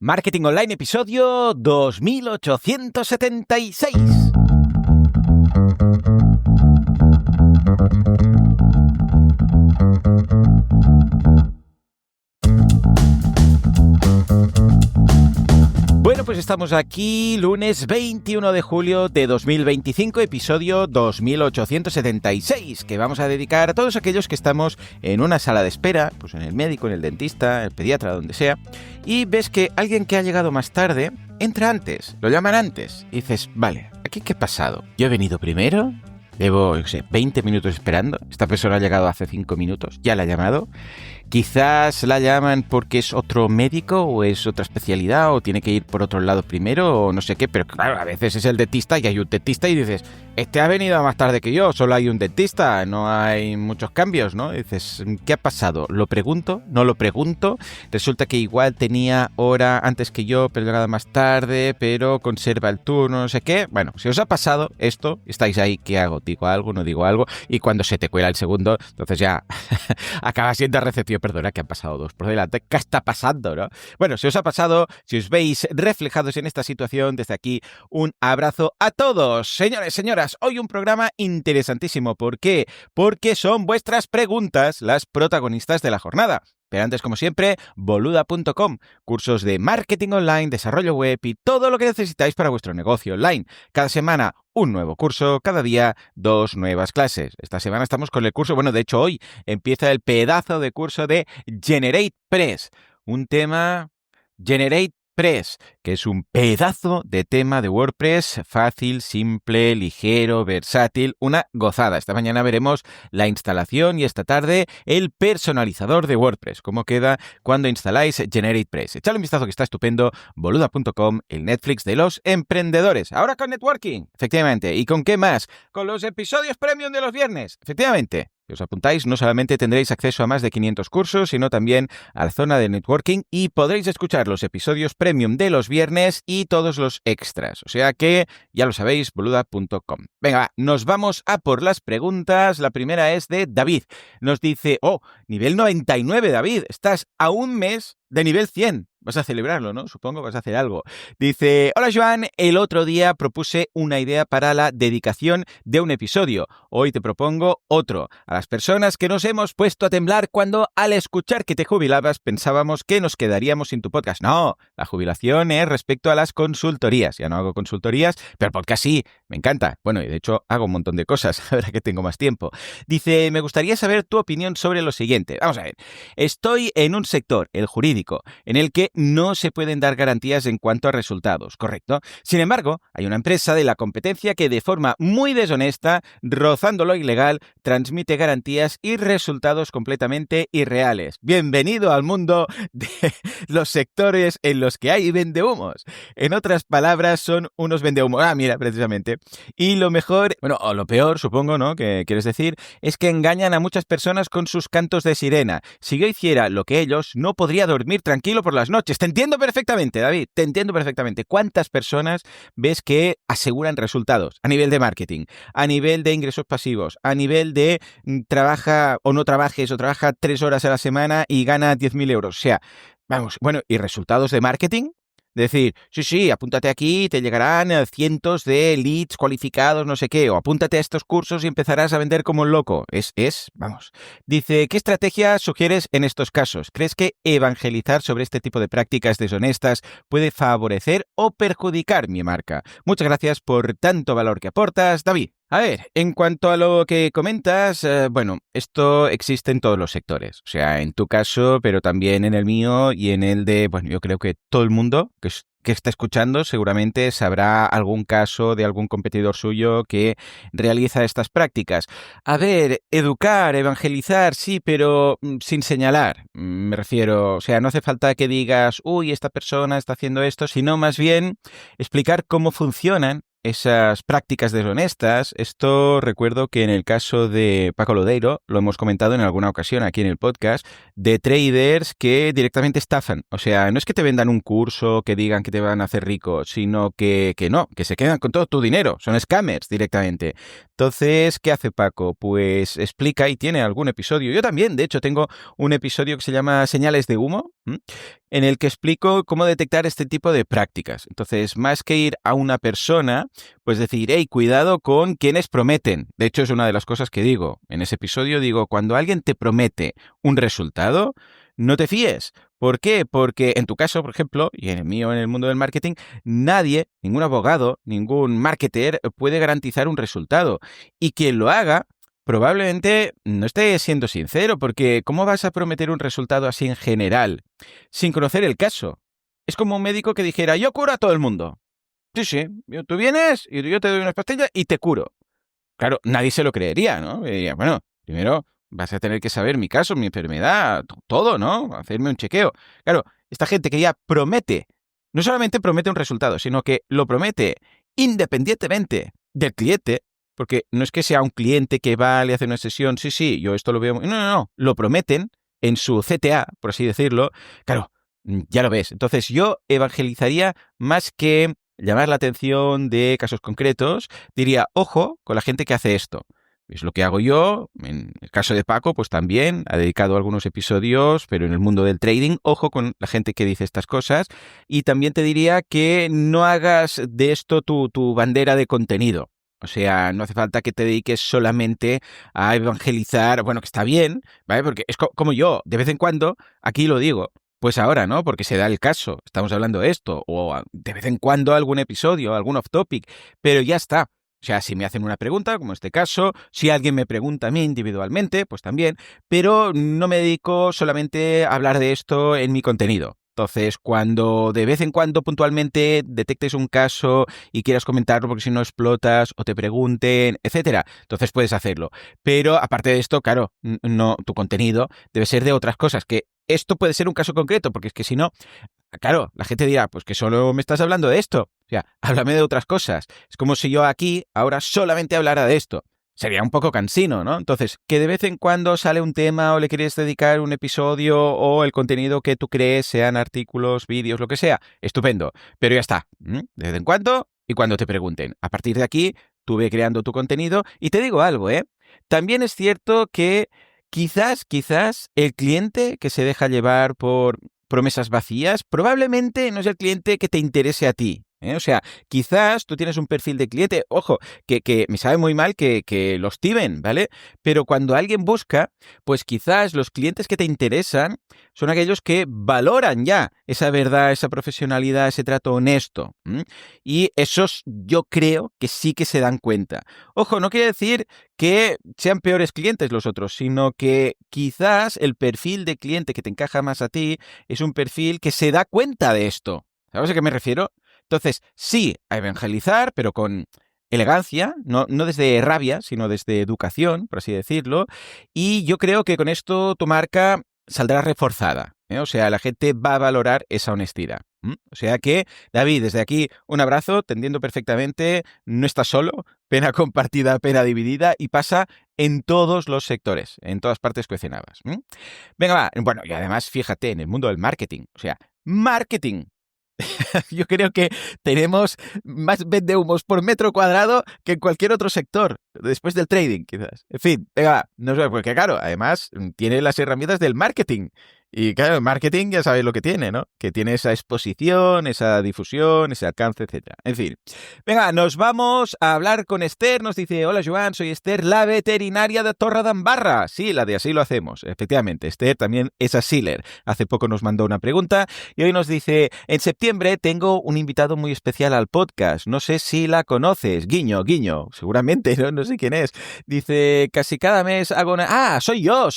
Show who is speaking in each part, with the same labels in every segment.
Speaker 1: Marketing Online, episodio 2876. Bueno, pues estamos aquí, lunes 21 de julio de 2025, episodio 2876, que vamos a dedicar a todos aquellos que estamos en una sala de espera, pues en el médico, en el dentista, el pediatra, donde sea, y ves que alguien que ha llegado más tarde entra antes, lo llaman antes, y dices, vale, ¿aquí qué ha pasado? ¿Yo he venido primero? Llevo, 20 minutos esperando, esta persona ha llegado hace 5 minutos, ya la ha llamado. Quizás la llaman porque es otro médico o es otra especialidad o tiene que ir por otro lado primero o no sé qué, pero claro, a veces es el dentista y hay un dentista y dices, este ha venido más tarde que yo, solo hay un dentista, no hay muchos cambios, ¿no? Y dices, ¿qué ha pasado? ¿Lo pregunto? ¿No lo pregunto? Resulta que igual tenía hora antes que yo, pero llegado más tarde, pero conserva el turno, no sé qué. Bueno, si os ha pasado esto, estáis ahí, ¿qué hago? ¿Digo algo? ¿No digo algo? Y cuando se te cuela el segundo, entonces ya acaba siendo recepción. Perdona, que han pasado 2 por delante. ¿Qué está pasando, no? Bueno, si os ha pasado, si os veis reflejados en esta situación, desde aquí, un abrazo a todos. Señores, señoras, hoy un programa interesantísimo. ¿Por qué? Porque son vuestras preguntas las protagonistas de la jornada. Pero antes, como siempre, boluda.com, cursos de marketing online, desarrollo web y todo lo que necesitáis para vuestro negocio online. Cada semana un nuevo curso, cada día 2 nuevas clases. Esta semana estamos con el curso, bueno, de hecho hoy empieza el pedazo de curso de GeneratePress, un tema GeneratePress, que es un pedazo de tema de WordPress fácil, simple, ligero, versátil, una gozada. Esta mañana veremos la instalación y esta tarde el personalizador de WordPress, cómo queda cuando instaláis GeneratePress. Echadle un vistazo que está estupendo, boluda.com, el Netflix de los emprendedores. Ahora con networking, efectivamente. ¿Y con qué más? Con los episodios premium de los viernes, efectivamente. Si os apuntáis, no solamente tendréis acceso a más de 500 cursos, sino también a la zona de networking y podréis escuchar los episodios premium de los viernes y todos los extras. O sea que, ya lo sabéis, boluda.com. Venga, va, nos vamos a por las preguntas. La primera es de David. Nos dice, nivel 99, David, estás a un mes de nivel 100. Vas a celebrarlo, ¿no? Supongo que vas a hacer algo. Dice, hola Joan, el otro día propuse una idea para la dedicación de un episodio. Hoy te propongo otro. A las personas que nos hemos puesto a temblar cuando al escuchar que te jubilabas pensábamos que nos quedaríamos sin tu podcast. No, la jubilación es respecto a las consultorías. Ya no hago consultorías, pero el podcast sí, me encanta. Bueno, y de hecho hago un montón de cosas, ahora que tengo más tiempo. Dice, me gustaría saber tu opinión sobre lo siguiente. Vamos a ver, estoy en un sector, el jurídico, en el que no se pueden dar garantías en cuanto a resultados, ¿correcto? Sin embargo, hay una empresa de la competencia que de forma muy deshonesta, rozando lo ilegal, transmite garantías y resultados completamente irreales. Bienvenido al mundo de los sectores en los que hay vendehumos. En otras palabras, son unos vendehumos. Ah, mira, precisamente. Y lo mejor, bueno, o lo peor, supongo, ¿no?, que quieres decir, es que engañan a muchas personas con sus cantos de sirena. Si yo hiciera lo que ellos, no podría dormir tranquilo por las noches. Te entiendo perfectamente, David, te entiendo perfectamente. ¿Cuántas personas ves que aseguran resultados a nivel de marketing, a nivel de ingresos pasivos, a nivel de trabaja o no trabajes o trabaja 3 horas a la semana y gana 10.000 euros? O sea, vamos, bueno, ¿y resultados de marketing? Decir, sí, apúntate aquí, te llegarán cientos de leads cualificados, no sé qué, o apúntate a estos cursos y empezarás a vender como un loco. Vamos. Dice, ¿qué estrategia sugieres en estos casos? ¿Crees que evangelizar sobre este tipo de prácticas deshonestas puede favorecer o perjudicar mi marca? Muchas gracias por tanto valor que aportas, David. A ver, en cuanto a lo que comentas, bueno, esto existe en todos los sectores. O sea, en tu caso, pero también en el mío y en el de, bueno, yo creo que todo el mundo que está escuchando seguramente sabrá algún caso de algún competidor suyo que realiza estas prácticas. A ver, educar, evangelizar, sí, pero sin señalar. Me refiero, o sea, no hace falta que digas, uy, esta persona está haciendo esto, sino más bien explicar cómo funcionan esas prácticas deshonestas. Esto recuerdo que en el caso de Paco Lodeiro, lo hemos comentado en alguna ocasión aquí en el podcast, de traders que directamente estafan. O sea, no es que te vendan un curso, que digan que te van a hacer rico, sino que no, que se quedan con todo tu dinero. Son scammers directamente. Entonces, ¿qué hace Paco? Pues explica y tiene algún episodio. Yo también, de hecho, tengo un episodio que se llama Señales de humo, en el que explico cómo detectar este tipo de prácticas. Entonces, más que ir a una persona, pues decir, hey, cuidado con quienes prometen. De hecho, es una de las cosas que digo. En ese episodio digo, cuando alguien te promete un resultado, no te fíes. ¿Por qué? Porque en tu caso, por ejemplo, y en el mío, en el mundo del marketing, nadie, ningún abogado, ningún marketer puede garantizar un resultado. Y quien lo haga, probablemente no esté siendo sincero, porque ¿cómo vas a prometer un resultado así en general, sin conocer el caso? Es como un médico que dijera, yo curo a todo el mundo. Sí, sí, tú vienes y yo te doy unas pastillas y te curo. Claro, nadie se lo creería, ¿no? Diría, bueno, primero vas a tener que saber mi caso, mi enfermedad, todo, ¿no? Hacerme un chequeo. Claro, esta gente que ya promete, no solamente promete un resultado, sino que lo promete independientemente del cliente, porque no es que sea un cliente que va, le hace una sesión, sí, sí, yo esto lo veo... No, lo prometen en su CTA, por así decirlo. Claro, ya lo ves. Entonces yo evangelizaría más que llamar la atención de casos concretos, diría, ojo con la gente que hace esto. Es lo que hago yo. En el caso de Paco, pues también ha dedicado algunos episodios, pero en el mundo del trading, ojo con la gente que dice estas cosas. Y también te diría que no hagas de esto tu bandera de contenido. O sea, no hace falta que te dediques solamente a evangelizar, bueno, que está bien, ¿vale? Porque es como yo, de vez en cuando, aquí lo digo, pues ahora, ¿no? Porque se da el caso, estamos hablando de esto, o de vez en cuando algún episodio, algún off topic, pero ya está. O sea, si me hacen una pregunta, como en este caso, si alguien me pregunta a mí individualmente, pues también, pero no me dedico solamente a hablar de esto en mi contenido. Entonces, cuando de vez en cuando puntualmente detectes un caso y quieras comentarlo porque si no explotas o te pregunten, etcétera, entonces puedes hacerlo. Pero aparte de esto, claro, no, tu contenido debe ser de otras cosas, que esto puede ser un caso concreto, porque es que si no, claro, la gente dirá, pues que solo me estás hablando de esto. O sea, háblame de otras cosas. Es como si yo aquí ahora solamente hablara de esto. Sería un poco cansino, ¿no? Entonces, que de vez en cuando sale un tema o le quieres dedicar un episodio o el contenido que tú crees, sean artículos, vídeos, lo que sea, estupendo. Pero ya está. De vez en cuando y cuando te pregunten. A partir de aquí, tú ve creando tu contenido y te digo algo, ¿eh? También es cierto que quizás el cliente que se deja llevar por promesas vacías, probablemente no es el cliente que te interese a ti. O sea, quizás tú tienes un perfil de cliente, ojo, que me sabe muy mal que los timen, ¿vale? Pero cuando alguien busca, pues quizás los clientes que te interesan son aquellos que valoran ya esa verdad, esa profesionalidad, ese trato honesto. Y esos yo creo que sí que se dan cuenta. Ojo, no quiere decir que sean peores clientes los otros, sino que quizás el perfil de cliente que te encaja más a ti es un perfil que se da cuenta de esto. ¿Sabes a qué me refiero? Entonces, sí, a evangelizar, pero con elegancia, no desde rabia, sino desde educación, por así decirlo. Y yo creo que con esto tu marca saldrá reforzada. O sea, la gente va a valorar esa honestidad. O sea que, David, desde aquí un abrazo, te entiendo perfectamente, no estás solo, pena compartida, pena dividida, y pasa en todos los sectores, en todas partes cohesionabas. Venga, va, bueno, y además fíjate, en el mundo del marketing, o sea, marketing. Yo creo que tenemos más vendehumos por metro cuadrado que en cualquier otro sector, después del trading, quizás. En fin, venga, no sé, porque claro, además tiene las herramientas del marketing. Y claro, el marketing ya sabéis lo que tiene, ¿no? Que tiene esa exposición, esa difusión, ese alcance, etcétera. En fin. Venga, nos vamos a hablar con Esther. Nos dice, hola Joan, soy Esther, la veterinaria de Torredembarra. Sí, la de Así lo hacemos. Efectivamente, Esther también es asíler. Hace poco nos mandó una pregunta y hoy nos dice, en septiembre tengo un invitado muy especial al podcast. No sé si la conoces. Guiño, guiño. Seguramente, no sé quién es. Dice, casi cada mes hago una... ¡Ah, soy yo!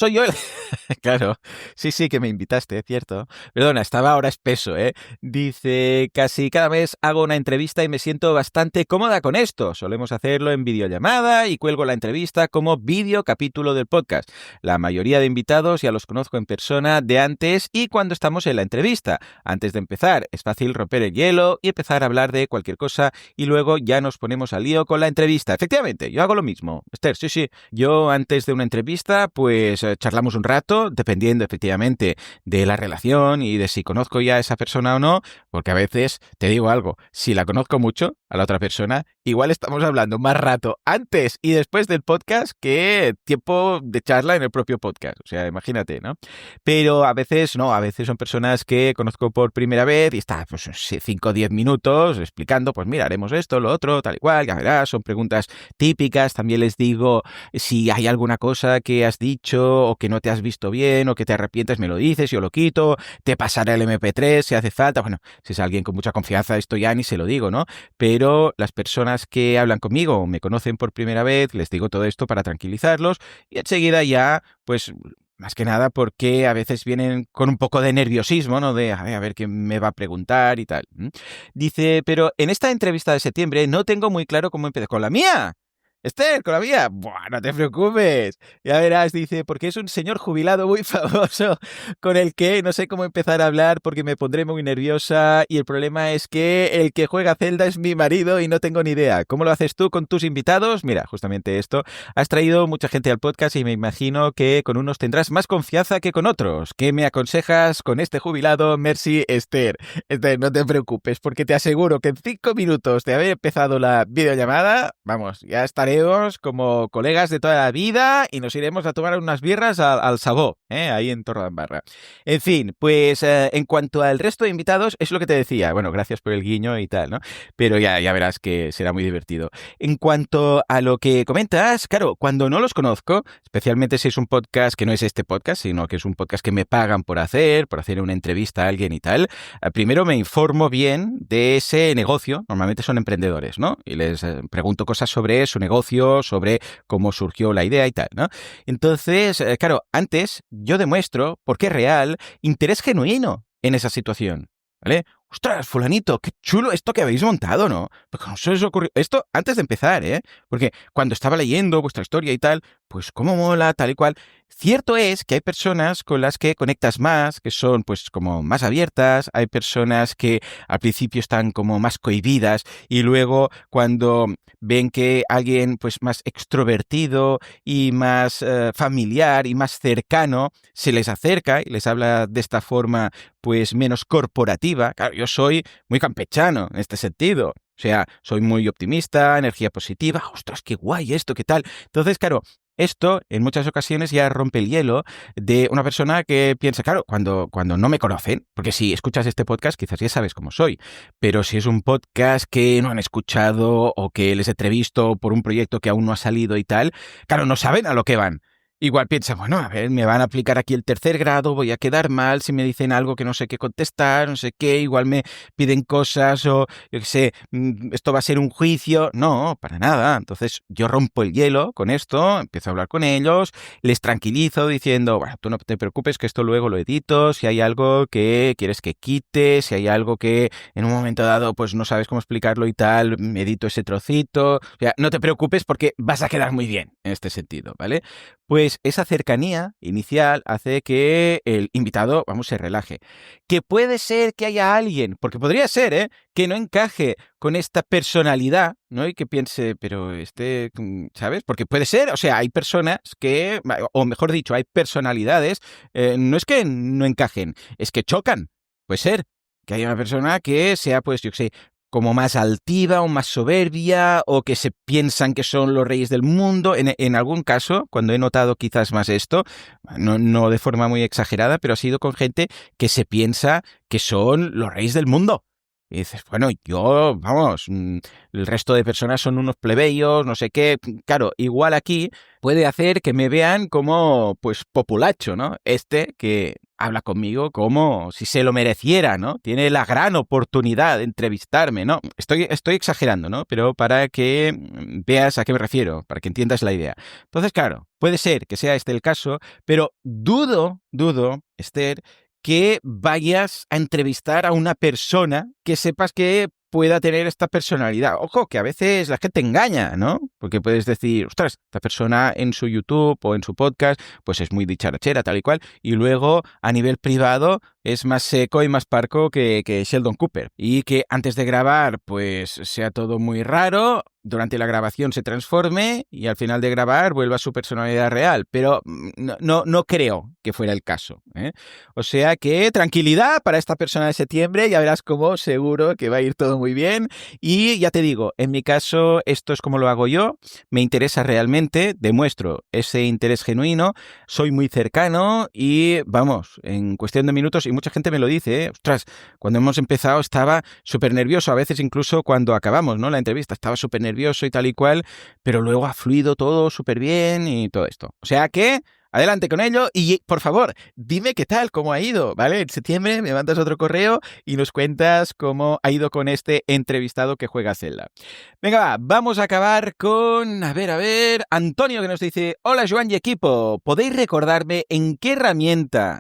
Speaker 1: Claro. Sí, que me invitaste, ¿cierto? Perdona, estaba ahora espeso, ¿eh? Dice, casi cada mes hago una entrevista y me siento bastante cómoda con esto. Solemos hacerlo en videollamada y cuelgo la entrevista como vídeo capítulo del podcast. La mayoría de invitados ya los conozco en persona de antes y cuando estamos en la entrevista. Antes de empezar, es fácil romper el hielo y empezar a hablar de cualquier cosa y luego ya nos ponemos al lío con la entrevista. Efectivamente, yo hago lo mismo. Esther, sí. Yo antes de una entrevista, pues charlamos un rato, dependiendo efectivamente de la relación y de si conozco ya a esa persona o no, porque a veces, te digo algo, si la conozco mucho a la otra persona, igual estamos hablando más rato antes y después del podcast que tiempo de charla en el propio podcast. O sea, imagínate, ¿no? Pero a veces no, a veces son personas que conozco por primera vez y está pues 5 o 10 minutos explicando, pues mira, haremos esto, lo otro, tal y cual, ya verás, son preguntas típicas. También les digo si hay alguna cosa que has dicho o que no te has visto bien o que te arrepientes, me lo dices, yo lo quito, te pasaré el MP3 si hace falta. Bueno, si es alguien con mucha confianza, esto ya ni se lo digo, ¿no? Pero las personas que hablan conmigo o me conocen por primera vez, les digo todo esto para tranquilizarlos y enseguida ya, pues más que nada porque a veces vienen con un poco de nerviosismo, ¿no? De a ver qué me va a preguntar y tal. Dice, pero en esta entrevista de septiembre no tengo muy claro cómo empezar. ¿Con la mía? Esther, con la mía. Buah, no te preocupes. Ya verás, dice, porque es un señor jubilado muy famoso con el que no sé cómo empezar a hablar porque me pondré muy nerviosa y el problema es que el que juega Zelda es mi marido y no tengo ni idea. ¿Cómo lo haces tú con tus invitados? Mira, justamente esto. Has traído mucha gente al podcast y me imagino que con unos tendrás más confianza que con otros. ¿Qué me aconsejas con este jubilado? Merci, Esther. Esther, no te preocupes porque te aseguro que en 5 minutos de haber empezado la videollamada, vamos, ya estaré como colegas de toda la vida y nos iremos a tomar unas birras al Sabó, ahí en Torredembarra. En fin, pues en cuanto al resto de invitados, es lo que te decía. Bueno, gracias por el guiño y tal, ¿no? Pero ya verás que será muy divertido. En cuanto a lo que comentas, claro, cuando no los conozco, especialmente si es un podcast que no es este podcast, sino que es un podcast que me pagan por hacer una entrevista a alguien y tal, primero me informo bien de ese negocio. Normalmente son emprendedores, ¿no? Y les pregunto cosas sobre su negocio, sobre cómo surgió la idea y tal, ¿no? Entonces, claro, antes yo demuestro, porque es real, interés genuino en esa situación, ¿vale? ¡Ostras, fulanito, qué chulo esto que habéis montado!, ¿no? Porque no se os ocurrió esto antes de empezar, ¿eh? Porque cuando estaba leyendo vuestra historia y tal, pues cómo mola, tal y cual. Cierto es que hay personas con las que conectas más, que son pues como más abiertas, hay personas que al principio están como más cohibidas y luego cuando ven que alguien pues más extrovertido y más familiar y más cercano se les acerca y les habla de esta forma pues menos corporativa. Claro, yo soy muy campechano en este sentido. O sea, soy muy optimista, energía positiva. ¡Ostras, qué guay esto, qué tal! Entonces, claro, esto en muchas ocasiones ya rompe el hielo de una persona que piensa, claro, cuando no me conocen, porque si escuchas este podcast quizás ya sabes cómo soy, pero si es un podcast que no han escuchado o que les he entrevisto por un proyecto que aún no ha salido y tal, claro, no saben a lo que van. Igual piensa, bueno, a ver, me van a aplicar aquí el tercer grado, voy a quedar mal si me dicen algo que no sé qué contestar, no sé qué, igual me piden cosas o, yo qué sé, esto va a ser un juicio. No, para nada. Entonces yo rompo el hielo con esto, empiezo a hablar con ellos, les tranquilizo diciendo, bueno, tú no te preocupes que esto luego lo edito, si hay algo que quieres que quite, si hay algo que en un momento dado pues no sabes cómo explicarlo y tal, edito ese trocito. O sea, no te preocupes porque vas a quedar muy bien en este sentido, ¿vale? Pues esa cercanía inicial hace que el invitado, vamos, se relaje. Que puede ser que haya alguien, porque podría ser, que no encaje con esta personalidad, ¿no? Y que piense, pero ¿sabes? Porque puede ser, o sea, hay personas que, o mejor dicho, hay personalidades, no es que no encajen, es que chocan. Puede ser que haya una persona que sea, pues, yo qué sé, como más altiva o más soberbia o que se piensan que son los reyes del mundo. En algún caso, cuando he notado quizás más esto, no de forma muy exagerada, pero ha sido con gente que se piensa que son los reyes del mundo. Y dices, bueno, yo, vamos, el resto de personas son unos plebeyos, no sé qué. Claro, igual aquí puede hacer que me vean como, pues, populacho, ¿no? Que habla conmigo como si se lo mereciera, ¿no? Tiene la gran oportunidad de entrevistarme, ¿no? Estoy exagerando, ¿no? Pero para que veas a qué me refiero, para que entiendas la idea. Entonces, claro, puede ser que sea este el caso, pero dudo, Esther, que vayas a entrevistar a una persona que sepas que pueda tener esta personalidad. Ojo, que a veces la gente engaña, ¿no? Porque puedes decir, ostras, esta persona en su YouTube o en su podcast, pues es muy dicharachera, tal y cual, y luego a nivel privado es más seco y más parco que Sheldon Cooper. Y que antes de grabar, pues sea todo muy raro, durante la grabación se transforme y al final de grabar vuelva a su personalidad real. Pero no creo que fuera el caso, ¿eh? O sea que tranquilidad para esta persona de septiembre, ya verás cómo seguro que va a ir todo muy bien. Y ya te digo, en mi caso esto es como lo hago yo, me interesa realmente, demuestro ese interés genuino, soy muy cercano y vamos, en cuestión de minutos, y mucha gente me lo dice, ostras, cuando hemos empezado estaba súper nervioso, a veces incluso cuando acabamos, ¿no?, la entrevista estaba súper nervioso y tal y cual, pero luego ha fluido todo súper bien y todo esto. O sea que adelante con ello y, por favor, dime qué tal, cómo ha ido, ¿vale? En septiembre me mandas otro correo y nos cuentas cómo ha ido con este entrevistado que juega Zelda. Venga, va, vamos a acabar con, a ver, Antonio, que nos dice, hola Joan y equipo, ¿podéis recordarme con qué herramienta,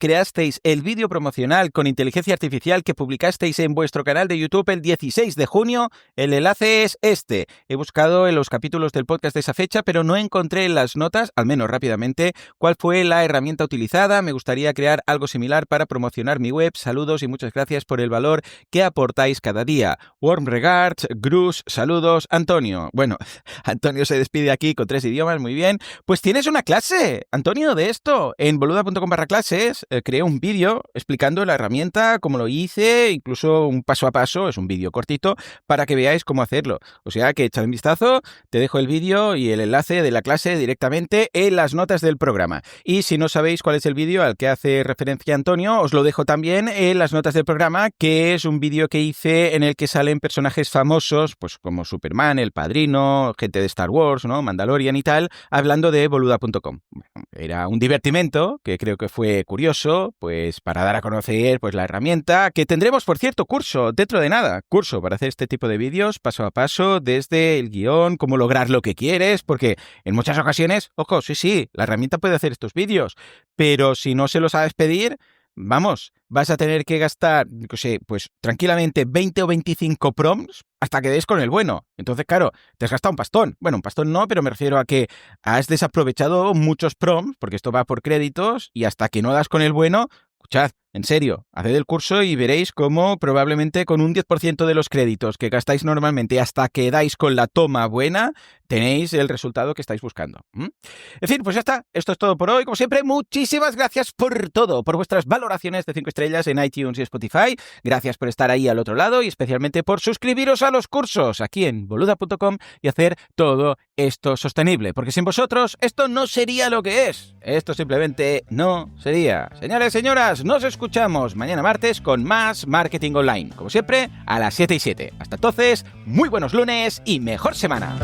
Speaker 1: creasteis el vídeo promocional con inteligencia artificial que publicasteis en vuestro canal de YouTube el 16 de junio? El enlace es este. He buscado en los capítulos del podcast de esa fecha, pero no encontré en las notas, al menos rápidamente, cuál fue la herramienta utilizada. Me gustaría crear algo similar para promocionar mi web. Saludos y muchas gracias por el valor que aportáis cada día. Warm regards, Grus, saludos, Antonio. Bueno, Antonio se despide aquí con 3 idiomas, muy bien. Pues tienes una clase, Antonio, de esto. En boluda.com/clases creé un vídeo explicando la herramienta, cómo lo hice, incluso un paso a paso, es un vídeo cortito, para que veáis cómo hacerlo. O sea que echad un vistazo, te dejo el vídeo y el enlace de la clase directamente en las notas del programa. Y si no sabéis cuál es el vídeo al que hace referencia Antonio, os lo dejo también en las notas del programa, que es un vídeo que hice en el que salen personajes famosos, pues como Superman, El Padrino, gente de Star Wars, ¿no?, Mandalorian y tal, hablando de boluda.com. Bueno, era un divertimento que creo que fue curioso, pues para dar a conocer pues la herramienta, que tendremos, por cierto, curso dentro de nada, curso para hacer este tipo de vídeos paso a paso, desde el guión, cómo lograr lo que quieres, porque en muchas ocasiones, ojo, sí, la herramienta puede hacer estos vídeos, pero si no se lo sabes pedir, vamos, vas a tener que gastar, no sé, pues tranquilamente 20 o 25 prompts hasta que des con el bueno. Entonces, claro, te has gastado un pastón. Bueno, un pastón no, pero me refiero a que has desaprovechado muchos prompts, porque esto va por créditos, y hasta que no das con el bueno, escuchad, en serio, haced el curso y veréis cómo probablemente con un 10% de los créditos que gastáis normalmente hasta que dais con la toma buena, tenéis el resultado que estáis buscando. En fin, pues ya está. Esto es todo por hoy. Como siempre, muchísimas gracias por todo, por vuestras valoraciones de 5 estrellas en iTunes y Spotify. Gracias por estar ahí al otro lado y especialmente por suscribiros a los cursos aquí en boluda.com y hacer todo esto sostenible. Porque sin vosotros esto no sería lo que es. Esto simplemente no sería. Señores, señoras, nos escuchamos mañana martes con más Marketing Online. Como siempre, a las 7:07. Hasta entonces, muy buenos lunes y mejor semana.